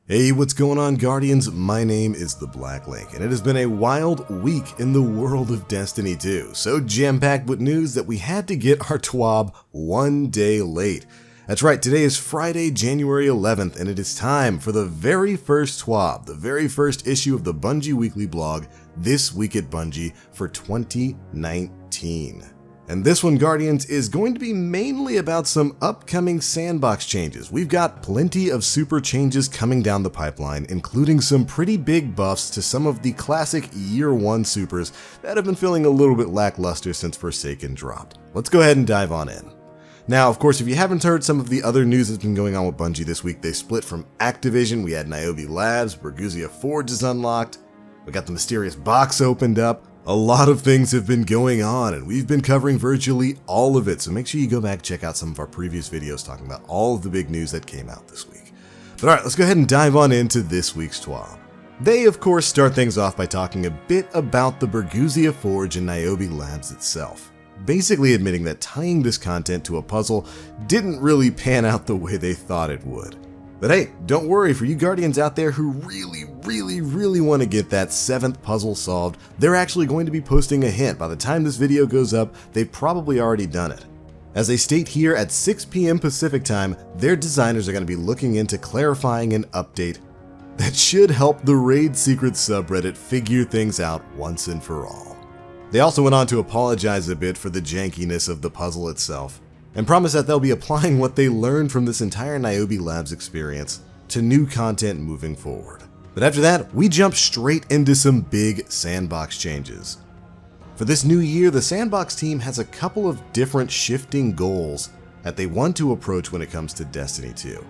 Hey, what's going on, Guardians? My name is the Black Link, and it has been a wild week in the world of Destiny 2. So jam-packed with news that we had to get our TWAB one day late. That's right, today is Friday, January 11th, and it is time for the very first TWAB, the very first issue of the Bungie weekly blog, This Week at Bungie, for 2019. And this one, Guardians, is going to be mainly about some upcoming sandbox changes. We've got plenty of super changes coming down the pipeline, including some pretty big buffs to some of the classic Year 1 supers that have been feeling a little bit lackluster since Forsaken dropped. Let's go ahead and dive on in. Now, of course, if you haven't heard some of the other news that's been going on with Bungie this week, they split from Activision. We had Niobe Labs, Burguzia Forge is unlocked, we got the mysterious box opened up. A lot of things have been going on, and we've been covering virtually all of it, so make sure you go back and check out some of our previous videos talking about all of the big news that came out this week. But alright, let's go ahead and dive on into this week's TWAB. They, of course, start things off by talking a bit about the Burguzia Forge and Niobe Labs itself, basically admitting that tying this content to a puzzle didn't really pan out the way they thought it would. But hey, don't worry, for you Guardians out there who really want to get that 7th puzzle solved, they're actually going to be posting a hint. By the time this video goes up, they've probably already done it. As they state here, at 6 p.m. Pacific time, their designers are going to be looking into clarifying an update that should help the Raid Secret subreddit figure things out once and for all. They also went on to apologize a bit for the jankiness of the puzzle itself, and promise that they'll be applying what they learned from this entire Niobe Labs experience to new content moving forward. But after that, we jump straight into some big sandbox changes. For this new year, the Sandbox team has a couple of different shifting goals that they want to approach when it comes to Destiny 2.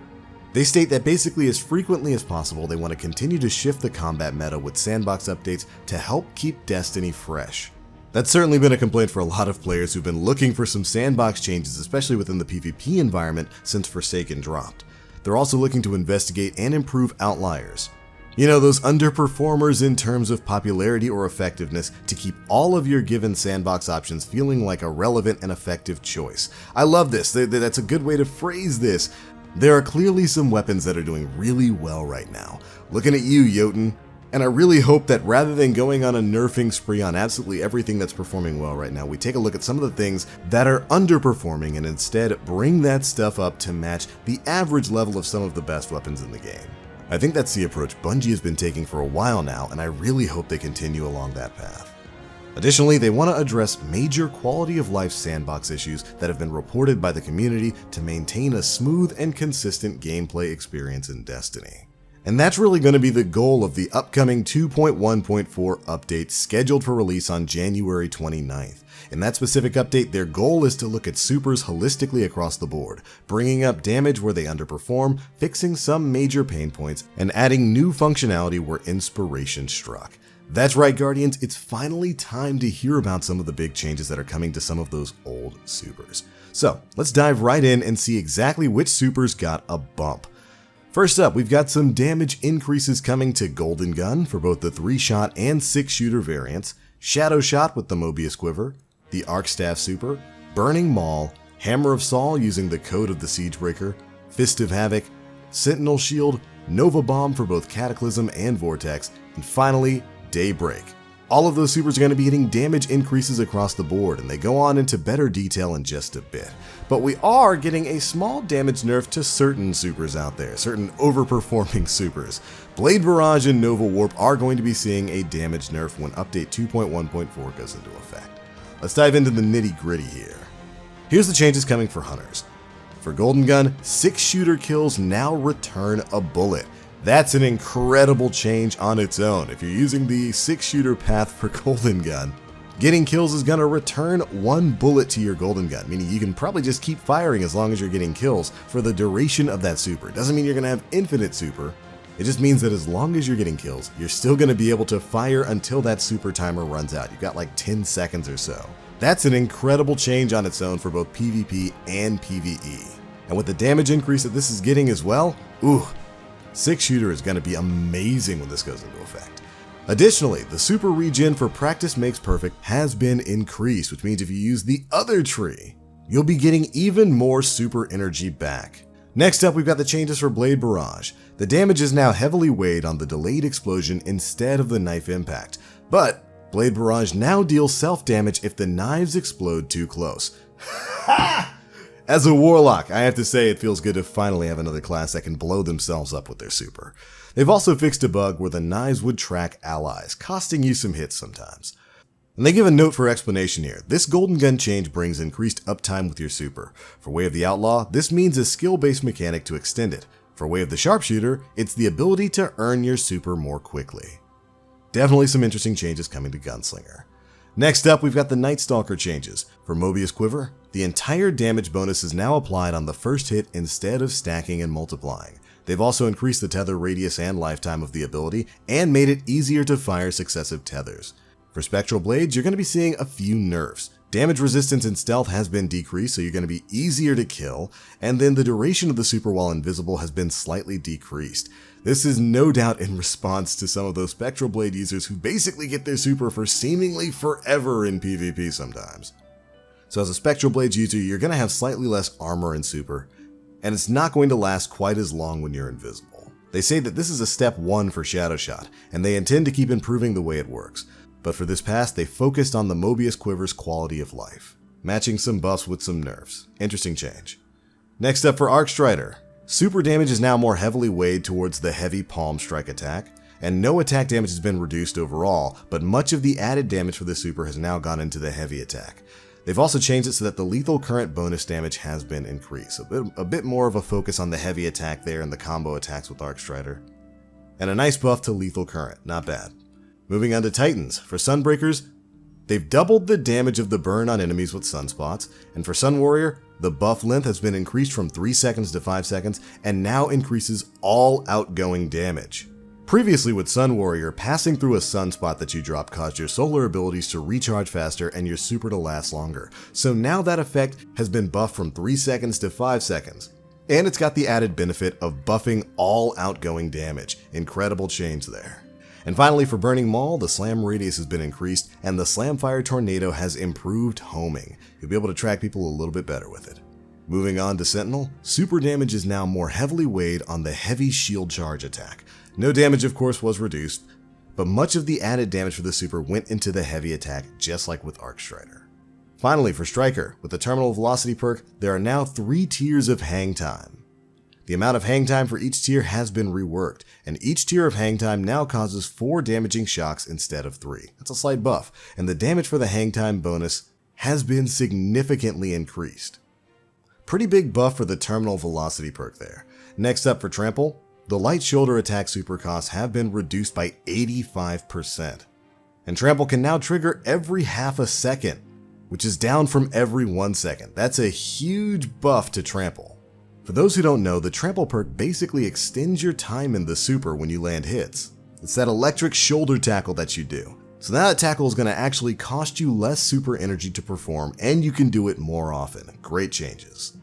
They state that basically as frequently as possible, they want to continue to shift the combat meta with sandbox updates to help keep Destiny fresh. That's certainly been a complaint for a lot of players who've been looking for some sandbox changes, especially within the PvP environment since Forsaken dropped. They're also looking to investigate and improve outliers. You know, those underperformers in terms of popularity or effectiveness, to keep all of your given sandbox options feeling like a relevant and effective choice. I love this. That's a good way to phrase this. There are clearly some weapons that are doing really well right now. Looking at you, Jotun. And I really hope that rather than going on a nerfing spree on absolutely everything that's performing well right now, we take a look at some of the things that are underperforming and instead bring that stuff up to match the average level of some of the best weapons in the game. I think that's the approach Bungie has been taking for a while now, and I really hope they continue along that path. Additionally, they want to address major quality of life sandbox issues that have been reported by the community to maintain a smooth and consistent gameplay experience in Destiny. And that's really going to be the goal of the upcoming 2.1.4 update scheduled for release on January 29th. In that specific update, their goal is to look at supers holistically across the board, bringing up damage where they underperform, fixing some major pain points, and adding new functionality where inspiration struck. That's right, Guardians, it's finally time to hear about some of the big changes that are coming to some of those old supers. So, let's dive right in and see exactly which supers got a bump. First up, we've got some damage increases coming to Golden Gun for both the 3-shot and 6-shooter variants, Shadow Shot with the Mobius Quiver, the Arc Staff Super, Burning Maul, Hammer of Saul using the Code of the Siegebreaker, Fist of Havoc, Sentinel Shield, Nova Bomb for both Cataclysm and Vortex, and finally, Daybreak. All of those supers are going to be getting damage increases across the board, and they go on into better detail in just a bit. But we are getting a small damage nerf to certain supers out there, certain overperforming supers. Blade Barrage and Nova Warp are going to be seeing a damage nerf when update 2.1.4 goes into effect. Let's dive into the nitty gritty here. Here's the changes coming for Hunters. For Golden Gun, 6-shooter kills now return a bullet. That's an incredible change on its own. If you're using the 6-shooter path for Golden Gun, getting kills is going to return 1 bullet to your Golden Gun, meaning you can probably just keep firing as long as you're getting kills for the duration of that super. It doesn't mean you're going to have infinite super. It just means that as long as you're getting kills, you're still going to be able to fire until that super timer runs out. You've got like 10 seconds or so. That's an incredible change on its own for both PvP and PvE. And with the damage increase that this is getting as well, 6-shooter is going to be amazing when this goes into effect. Additionally, the super regen for Practice Makes Perfect has been increased, which means if you use the other tree, you'll be getting even more super energy back. Next up, we've got the changes for Blade Barrage. The damage is now heavily weighed on the delayed explosion instead of the knife impact, but Blade Barrage now deals self-damage if the knives explode too close. As a Warlock, I have to say it feels good to finally have another class that can blow themselves up with their super. They've also fixed a bug where the knives would track allies, costing you some hits sometimes. And they give a note for explanation here. This Golden Gun change brings increased uptime with your super. For Way of the Outlaw, this means a skill-based mechanic to extend it. For Way of the Sharpshooter, it's the ability to earn your super more quickly. Definitely some interesting changes coming to Gunslinger. Next up, we've got the Night Stalker changes. For Mobius Quiver, the entire damage bonus is now applied on the first hit instead of stacking and multiplying. They've also increased the tether radius and lifetime of the ability, and made it easier to fire successive tethers. For Spectral Blades, you're going to be seeing a few nerfs. Damage resistance and stealth has been decreased, so you're going to be easier to kill, and then the duration of the super while invisible has been slightly decreased. This is no doubt in response to some of those Spectral Blade users who basically get their super for seemingly forever in PvP sometimes. So as a Spectral Blades user, you're going to have slightly less armor and super, and it's not going to last quite as long when you're invisible. They say that this is a step 1 for Shadow Shot, and they intend to keep improving the way it works. But for this pass, they focused on the Mobius Quiver's quality of life, matching some buffs with some nerfs. Interesting change. Next up for Arcstrider. Super damage is now more heavily weighed towards the heavy palm strike attack, and no attack damage has been reduced overall, but much of the added damage for the super has now gone into the heavy attack. They've also changed it so that the lethal current bonus damage has been increased, a bit more of a focus on the heavy attack there and the combo attacks with Arcstrider. And a nice buff to lethal current, not bad. Moving on to Titans. For Sunbreakers, they've doubled the damage of the burn on enemies with sunspots, and for Sun Warrior, the buff length has been increased from 3 seconds to 5 seconds, and now increases all outgoing damage. Previously with Sun Warrior, passing through a sunspot that you drop caused your solar abilities to recharge faster and your super to last longer, so now that effect has been buffed from 3 seconds to 5 seconds. And it's got the added benefit of buffing all outgoing damage. Incredible change there. And finally, for Burning Maul, the slam radius has been increased, and the Slamfire Tornado has improved homing. You'll be able to track people a little bit better with it. Moving on to Sentinel, super damage is now more heavily weighed on the heavy shield charge attack. No damage, of course, was reduced, but much of the added damage for the super went into the heavy attack, just like with Arcstrider. Finally, for Striker, with the Terminal Velocity perk, there are now 3 tiers of hang time. The amount of hang time for each tier has been reworked, and each tier of hang time now causes 4 damaging shocks instead of 3. That's a slight buff, and the damage for the hang time bonus has been significantly increased. Pretty big buff for the Terminal Velocity perk there. Next up for Trample, the light shoulder attack super costs have been reduced by 85%. And Trample can now trigger every half a second, which is down from every 1 second. That's a huge buff to Trample. For those who don't know, the Trample perk basically extends your time in the super when you land hits. It's that electric shoulder tackle that you do. So now that tackle is going to actually cost you less super energy to perform, and you can do it more often. Great changes.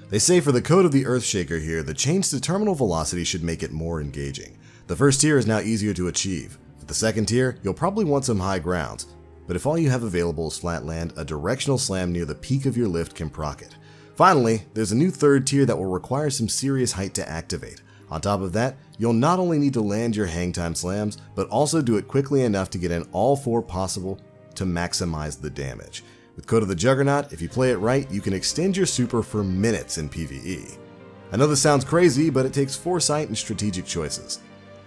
They say for the Code of the Earthshaker here, the change to terminal velocity should make it more engaging. The first tier is now easier to achieve. For the second tier, you'll probably want some high grounds, but if all you have available is flat land, a directional slam near the peak of your lift can proc it. Finally, there's a new third tier that will require some serious height to activate. On top of that, you'll not only need to land your hang time slams, but also do it quickly enough to get in all 4 possible to maximize the damage. With Code of the Juggernaut, if you play it right, you can extend your super for minutes in PvE. I know this sounds crazy, but it takes foresight and strategic choices.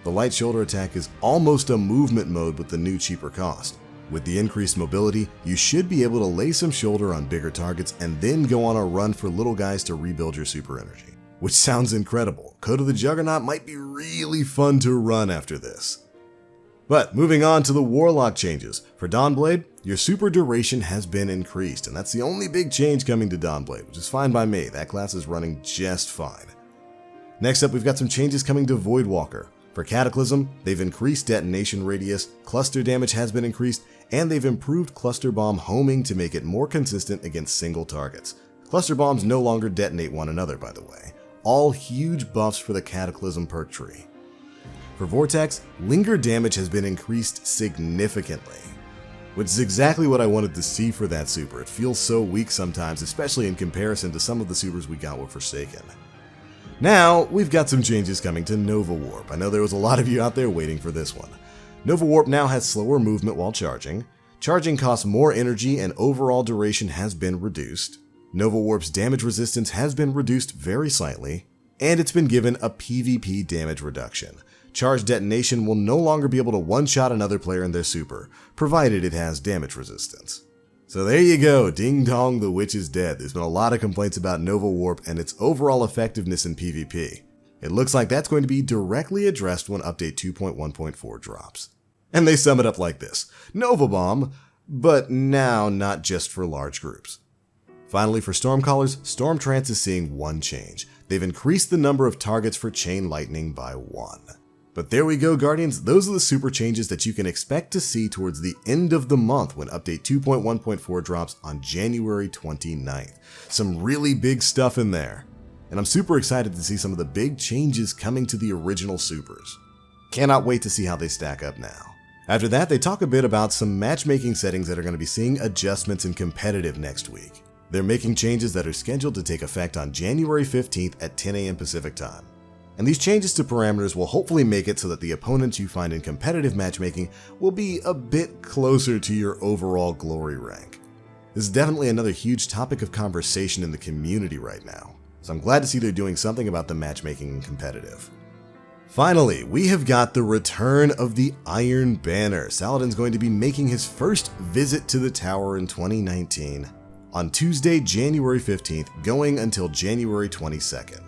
The light shoulder attack is almost a movement mode with the new cheaper cost. With the increased mobility, you should be able to lay some shoulder on bigger targets and then go on a run for little guys to rebuild your super energy. Which sounds incredible. Code of the Juggernaut might be really fun to run after this. But moving on to the Warlock changes. For Dawnblade, your super duration has been increased, and that's the only big change coming to Dawnblade, which is fine by me. That class is running just fine. Next up, we've got some changes coming to Voidwalker. For Cataclysm, they've increased detonation radius, cluster damage has been increased, and they've improved cluster bomb homing to make it more consistent against single targets. Cluster bombs no longer detonate one another, by the way. All huge buffs for the Cataclysm perk tree. For Vortex, linger damage has been increased significantly, which is exactly what I wanted to see for that super. It feels so weak sometimes, especially in comparison to some of the supers we got with Forsaken. Now, we've got some changes coming to Nova Warp. I know there was a lot of you out there waiting for this one. Nova Warp now has slower movement while charging. Charging costs more energy and overall duration has been reduced. Nova Warp's damage resistance has been reduced very slightly, and it's been given a PvP damage reduction. Charge detonation will no longer be able to one-shot another player in their super, provided it has damage resistance. So there you go, ding dong, the witch is dead. There's been a lot of complaints about Nova Warp and its overall effectiveness in PvP. It looks like that's going to be directly addressed when update 2.1.4 drops. And they sum it up like this: Nova Bomb, but now not just for large groups. Finally, for Stormcallers, Storm Trance is seeing one change. They've increased the number of targets for Chain Lightning by 1. But there we go, Guardians. Those are the super changes that you can expect to see towards the end of the month when update 2.1.4 drops on January 29th. Some really big stuff in there. And I'm super excited to see some of the big changes coming to the original supers. Cannot wait to see how they stack up now. After that, they talk a bit about some matchmaking settings that are going to be seeing adjustments in competitive next week. They're making changes that are scheduled to take effect on January 15th at 10 a.m. Pacific time. And these changes to parameters will hopefully make it so that the opponents you find in competitive matchmaking will be a bit closer to your overall glory rank. This is definitely another huge topic of conversation in the community right now, so I'm glad to see they're doing something about the matchmaking in competitive. Finally, we have got the return of the Iron Banner. Saladin's going to be making his first visit to the tower in 2019 on Tuesday, January 15th, going until January 22nd.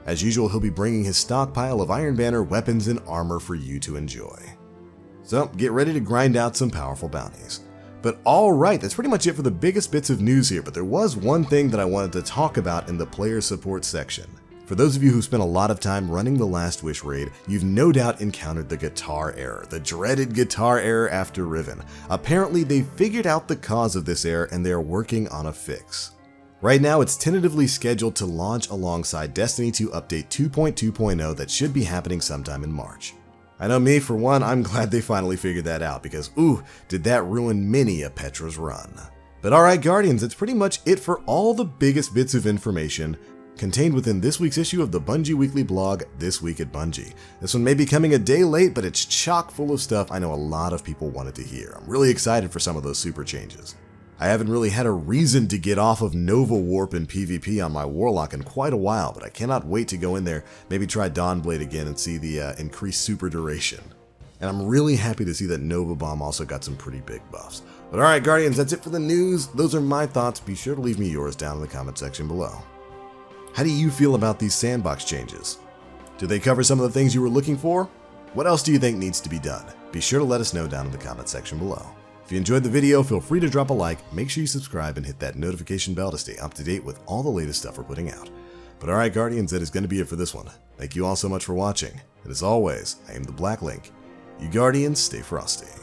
As usual, he'll be bringing his stockpile of Iron Banner weapons and armor for you to enjoy. So get ready to grind out some powerful bounties. But alright, that's pretty much it for the biggest bits of news here, but there was one thing that I wanted to talk about in the player support section. For those of you who spent a lot of time running the Last Wish raid, you've no doubt encountered the guitar error, the dreaded guitar error after Riven. Apparently, they figured out the cause of this error and they are working on a fix. Right now, it's tentatively scheduled to launch alongside Destiny 2 Update 2.2.0 that should be happening sometime in March. I know me, for one, I'm glad they finally figured that out because, ooh, did that ruin many a Petra's run. But alright, Guardians, that's pretty much it for all the biggest bits of information contained within this week's issue of the Bungie Weekly blog, This Week at Bungie. This one may be coming a day late, but it's chock full of stuff I know a lot of people wanted to hear. I'm really excited for some of those super changes. I haven't really had a reason to get off of Nova Warp and PvP on my Warlock in quite a while, but I cannot wait to go in there, maybe try Dawnblade again and see the increased super duration. And I'm really happy to see that Nova Bomb also got some pretty big buffs. But alright, Guardians, that's it for the news. Those are my thoughts. Be sure to leave me yours down in the comment section below. How do you feel about these sandbox changes? Did they cover some of the things you were looking for? What else do you think needs to be done? Be sure to let us know down in the comment section below. If you enjoyed the video, feel free to drop a like, make sure you subscribe, and hit that notification bell to stay up to date with all the latest stuff we're putting out. But alright, Guardians, that is going to be it for this one. Thank you all so much for watching, and as always, I am the Black Link. You Guardians, stay frosty.